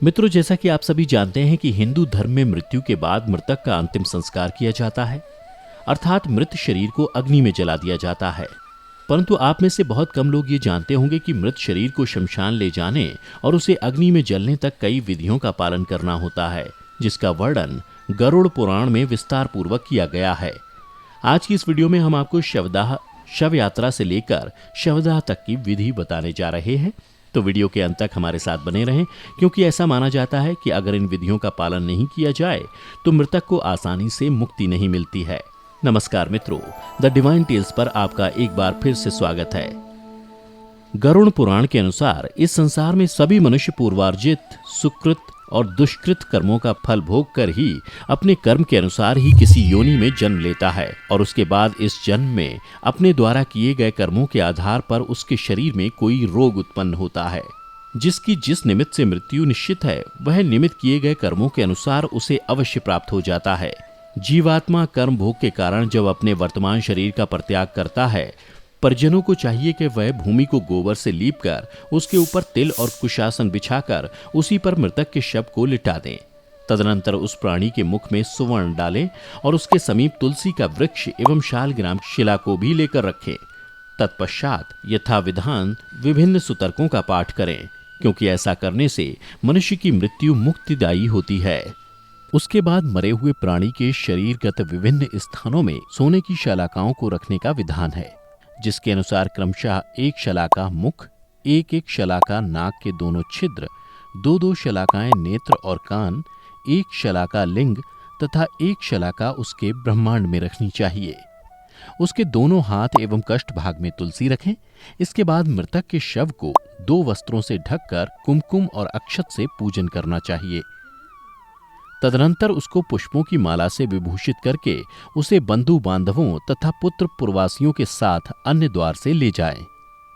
मित्रों, जैसा कि आप सभी जानते हैं कि हिंदू धर्म में मृत्यु के बाद मृतक का अंतिम संस्कार किया जाता है, अर्थात मृत शरीर को अग्नि में जला दिया जाता है। परंतु आप में से बहुत कम लोग ये जानते होंगे कि मृत शरीर को शमशान ले जाने और उसे अग्नि में जलने तक कई विधियों का पालन करना होता है, जिसका वर्णन गरुड़ पुराण में विस्तार पूर्वक किया गया है। आज की इस वीडियो में हम आपको शवदाह, शव यात्रा से लेकर शवदाह तक की विधि बताने जा रहे हैं। तो वीडियो के अंत तक हमारे साथ बने रहें, क्योंकि ऐसा माना जाता है कि अगर इन विधियों का पालन नहीं किया जाए तो मृतक को आसानी से मुक्ति नहीं मिलती है। नमस्कार मित्रों, द डिवाइन टेल्स पर आपका एक बार फिर से स्वागत है। गरुड़ पुराण के अनुसार इस संसार में सभी मनुष्य पूर्वार्जित सुकृत और दुष्कृत कर्मों का फल भोग कर ही अपने कर्म के अनुसार ही किसी योनि में जन्म लेता है और उसके बाद इस जन्म में अपने द्वारा किए गए कर्मों के आधार पर उसके शरीर में कोई रोग उत्पन्न होता है। जिसकी जिस निमित्त से मृत्यु निश्चित है, वह निमित्त किए गए कर्मों के अनुसार उसे अवश्य प्राप्त हो जाता है। जीवात्मा कर्म भोग के कारण जब अपने वर्तमान शरीर का परित्याग करता है, परिजनों को चाहिए कि वह भूमि को गोबर से लीपकर उसके ऊपर तिल और कुशासन बिछाकर उसी पर मृतक के शव को लिटा दें। तदनंतर उस प्राणी के मुख में सुवर्ण डालें और उसके समीप तुलसी का वृक्ष एवं शालग्राम शिला को भी लेकर रखें। तत्पश्चात यथाविधान विभिन्न सुतर्कों का पाठ करें, क्योंकि ऐसा करने से मनुष्य की मृत्यु मुक्तिदायी होती है। उसके बाद मरे हुए प्राणी के शरीरगत विभिन्न स्थानों में सोने की शलाकाओं को रखने का विधान है, जिसके अनुसार क्रमशः एक शलाका मुख, एक एक शलाका नाक के दोनों छिद्र, दो दो शलाकाएं नेत्र और कान, एक शलाका लिंग तथा एक शलाका उसके ब्रह्मांड में रखनी चाहिए। उसके दोनों हाथ एवं कष्ट भाग में तुलसी रखें। इसके बाद मृतक के शव को 2 वस्त्रों से ढककर कुमकुम और अक्षत से पूजन करना चाहिए। तदनंतर उसको पुष्पों की माला से विभूषित करके उसे बंधु बांधवों तथा पुत्र पुरवासियों के साथ अन्य द्वार से ले जाएं।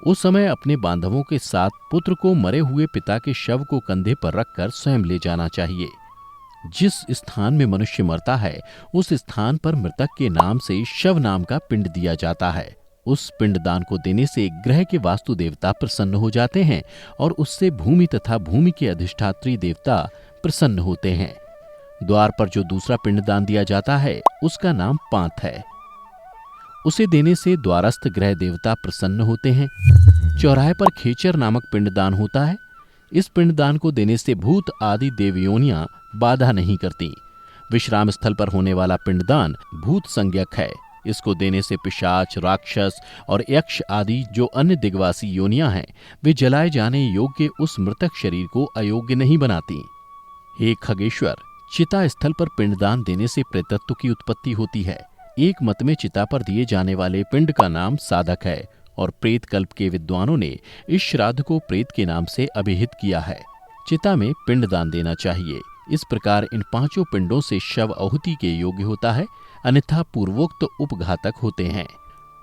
उस समय अपने बांधवों के साथ पुत्र को मरे हुए पिता के शव को कंधे पर रखकर स्वयं ले जाना चाहिए। जिस स्थान में मनुष्य मरता है, उस स्थान पर मृतक के नाम से शव नाम का पिंड दिया जाता है। उस पिंडदान को देने से ग्रह के वास्तु देवता प्रसन्न हो जाते हैं और उससे भूमि तथा भूमि के अधिष्ठात्री देवता प्रसन्न होते हैं। द्वार पर जो दूसरा पिंडदान दिया जाता है, उसका नाम पांत है। उसे देने से द्वारस्थ ग्रह देवता प्रसन्न होते हैं। चौराहे पर खेचर नामक पिंडदान होता है। इस पिंडदान को देने से भूत आदि देवयोनियां बाधा नहीं करती। विश्राम स्थल पर होने वाला पिंडदान भूत संज्ञक है। इसको देने से पिशाच, राक्षस और यक्ष आदि जो अन्य दिग्वासी योनियां हैं, वे जलाए जाने योग्य उस मृतक शरीर को अयोग्य नहीं बनाती। हे खगेश्वर, चिता स्थल पर पिंडदान देने से प्रेतत्व की उत्पत्ति होती है। एक मत में चिता पर दिए जाने वाले पिंड का नाम साधक है और प्रेत कल्प के विद्वानों ने इस श्राद्ध को प्रेत के नाम से अभिहित किया है। चिता में पिंडदान देना चाहिए। इस प्रकार इन 5 पिंडों से शव आहुति के योग्य होता है, अन्यथा पूर्वोक्त उपघातक होते हैं।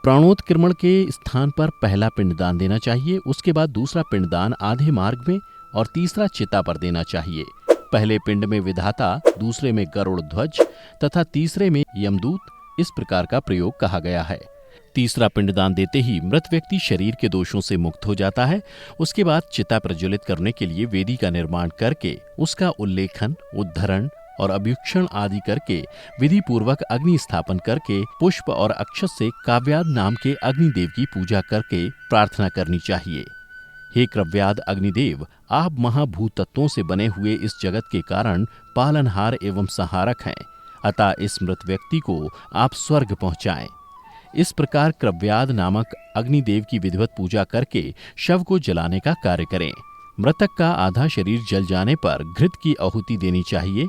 प्राणोत्क्रमण के स्थान पर पहला पिंडदान देना चाहिए, उसके बाद दूसरा पिंडदान आधे मार्ग में और तीसरा चिता पर देना चाहिए। पहले पिंड में विधाता, दूसरे में गरुड़ ध्वज तथा तीसरे में यमदूत, इस प्रकार का प्रयोग कहा गया है। तीसरा पिंडदान देते ही मृत व्यक्ति शरीर के दोषों से मुक्त हो जाता है। उसके बाद चिता प्रज्वलित करने के लिए वेदी का निर्माण करके उसका उल्लेखन, उद्धरण और अभ्युक्षण आदि करके विधि पूर्वक अग्नि स्थापन करके पुष्प और अक्षत से काव्याद नाम के अग्निदेव की पूजा करके प्रार्थना करनी चाहिए। हे क्रव्याद अग्निदेव, आप महाभूत तत्वों से बने हुए इस जगत के कारण पालनहार एवं संहारक हैं, अतः इस मृत व्यक्ति को आप स्वर्ग पहुंचाएं। इस प्रकार क्रव्याद नामक अग्निदेव की विधिवत पूजा करके शव को जलाने का कार्य करें। मृतक का आधा शरीर जल जाने पर घृत की आहुति देनी चाहिए।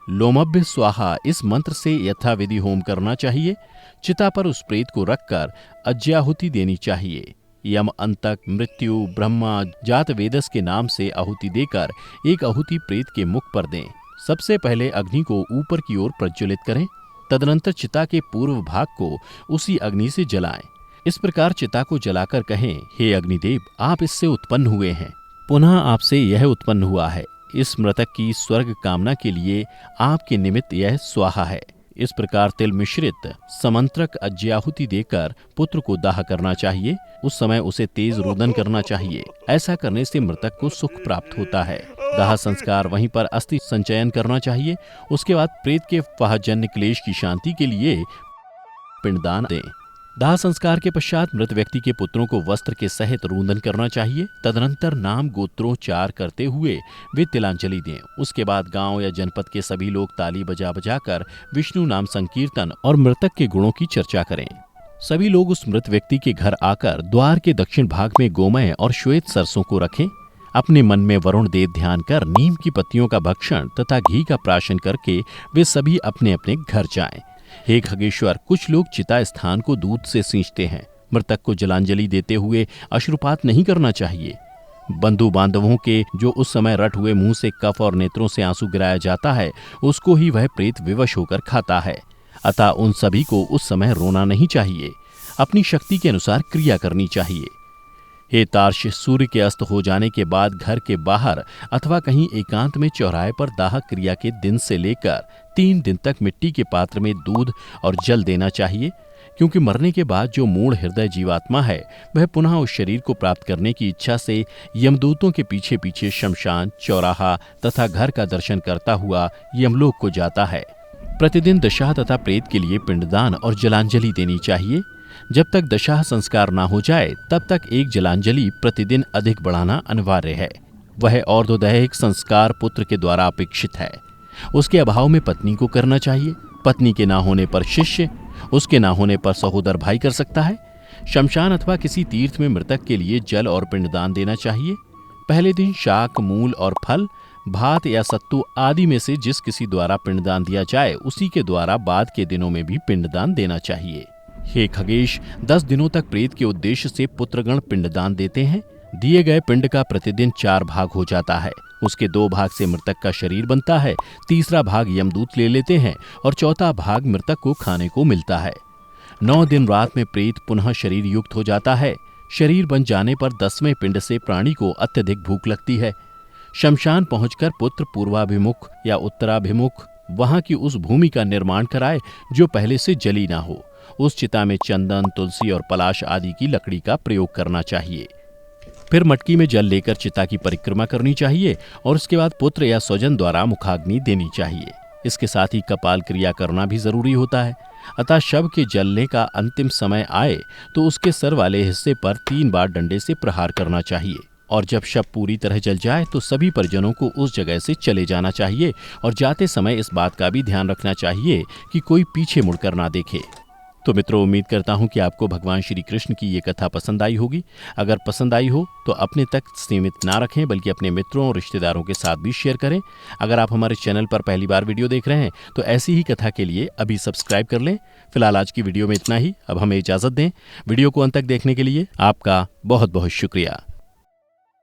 लोमभ्य स्वाहा इस मंत्र से यथाविधि होम करना चाहिए। चिता पर उस प्रेत को रखकर अज्याहुति देनी चाहिए। यम, अंतक, मृत्यु, ब्रह्मा, जात वेदस के नाम से आहुति देकर एक आहुति प्रेत के मुख पर दें। सबसे पहले अग्नि को ऊपर की ओर प्रज्वलित करें, तदनंतर चिता के पूर्व भाग को उसी अग्नि से जलाएं। इस प्रकार चिता को जलाकर कहें, हे अग्निदेव, आप इससे उत्पन्न हुए हैं, पुनः आपसे यह उत्पन्न हुआ है। इस मृतक की स्वर्ग कामना के लिए आपके निमित्त यह स्वाहा है। इस प्रकार तिल मिश्रित समंत्रक अज्याहुति देकर पुत्र को दाह करना चाहिए। उस समय उसे तेज रुदन करना चाहिए। ऐसा करने से मृतक को सुख प्राप्त होता है। दाह संस्कार वहीं पर अस्थि संचयन करना चाहिए। उसके बाद प्रेत के फाहजन्य क्लेश की शांति के लिए पिंडदान दें। दाह संस्कार के पश्चात मृत व्यक्ति के पुत्रों को वस्त्र के सहित रुदन करना चाहिए। तदनंतर नाम गोत्रोच्चार करते हुए वे तिलांजलि दें। उसके बाद गांव या जनपद के सभी लोग ताली बजा बजाकर विष्णु नाम संकीर्तन और मृतक के गुणों की चर्चा करें। सभी लोग उस मृत व्यक्ति के घर आकर द्वार के दक्षिण भाग में गोमय और श्वेत सरसों को रखें। अपने मन में वरुण देव ध्यान कर नीम की पत्तियों का भक्षण तथा घी का प्राशन करके वे सभी अपने अपने घर जाएं। हे खगेश्वर, कुछ लोग चिता स्थान को दूध से सींचते हैं। मृतक को जलांजलि देते हुए अश्रुपात नहीं करना चाहिए। बंधु बांधवों के जो उस समय रट हुए मुंह से कफ और नेत्रों से आंसू गिराया जाता है, उसको ही वह प्रेत विवश होकर खाता है। अतः उन सभी को उस समय रोना नहीं चाहिए। अपनी शक्ति के अनुसार क्रिया करनी चाहिए। हे तार्श, सूर्य के अस्त हो जाने के बाद घर के बाहर अथवा कहीं एकांत में चौराहे पर दाह क्रिया के दिन से लेकर 3 दिन तक मिट्टी के पात्र में दूध और जल देना चाहिए, क्योंकि मरने के बाद जो मूढ़ हृदय जीवात्मा है वह पुनः उस शरीर को प्राप्त करने की इच्छा से यमदूतों के पीछे पीछे शमशान, चौराहा तथा घर का दर्शन करता हुआ यमलोक को जाता है। प्रतिदिन दशाह तथा प्रेत के लिए पिंडदान और जलांजलि देनी चाहिए। जब तक दशाह संस्कार ना हो जाए तब तक एक जलांजलि प्रतिदिन अधिक बढ़ाना अनिवार्य है। वह और्ध्वदैहिक संस्कार पुत्र के द्वारा अपेक्षित है। उसके अभाव में पत्नी को करना चाहिए। पत्नी के ना होने पर शिष्य, उसके ना होने पर सहोदर भाई कर सकता है। शमशान अथवा किसी तीर्थ में मृतक के लिए जल और पिंडदान देना चाहिए। पहले दिन शाक, मूल और फल, भात या सत्तू आदि में से जिस किसी द्वारा पिंडदान दिया जाए उसी के द्वारा बाद के दिनों में भी पिंडदान देना चाहिए। हे खगेश, 10 दिनों तक प्रेत के उद्देश्य से पुत्रगण पिंडदान देते हैं। दिए गए पिंड का प्रतिदिन 4 भाग हो जाता है। उसके 2 भाग से मृतक का शरीर बनता है, तीसरा भाग यमदूत ले लेते हैं और चौथा भाग मृतक को खाने को मिलता है। 9 दिन रात में प्रेत पुनः शरीर युक्त हो जाता है। शरीर बन जाने पर 10वें पिंड से प्राणी को अत्यधिक भूख लगती है। शमशान पहुंचकर पुत्र पूर्वाभिमुख या उत्तराभिमुख वहां की उस भूमि का निर्माण कराए जो पहले से जली ना हो। उस चिता में चंदन, तुलसी और पलाश आदि की लकड़ी का प्रयोग करना चाहिए। फिर मटकी में जल लेकर चिता की परिक्रमा करनी चाहिए और उसके बाद पुत्र या स्वजन द्वारा मुखाग्नि देनी चाहिए। इसके साथ ही कपाल क्रिया करना भी जरूरी होता है। अतः शव के जलने का अंतिम समय आए तो उसके सर वाले हिस्से पर 3 बार डंडे से प्रहार करना चाहिए और जब शव पूरी तरह जल जाए तो सभी परिजनों को उस जगह से चले जाना चाहिए और जाते समय इस बात का भी ध्यान रखना चाहिए कि कोई पीछे मुड़कर ना देखे। तो मित्रों, उम्मीद करता हूं कि आपको भगवान श्री कृष्ण की ये कथा पसंद आई होगी। अगर पसंद आई हो तो अपने तक सीमित ना रखें बल्कि अपने मित्रों और रिश्तेदारों के साथ भी शेयर करें। अगर आप हमारे चैनल पर पहली बार वीडियो देख रहे हैं तो ऐसी ही कथा के लिए अभी सब्सक्राइब कर लें। फिलहाल आज की वीडियो में इतना ही। अब हमें इजाजत दें। वीडियो को अंत तक देखने के लिए आपका बहुत बहुत शुक्रिया।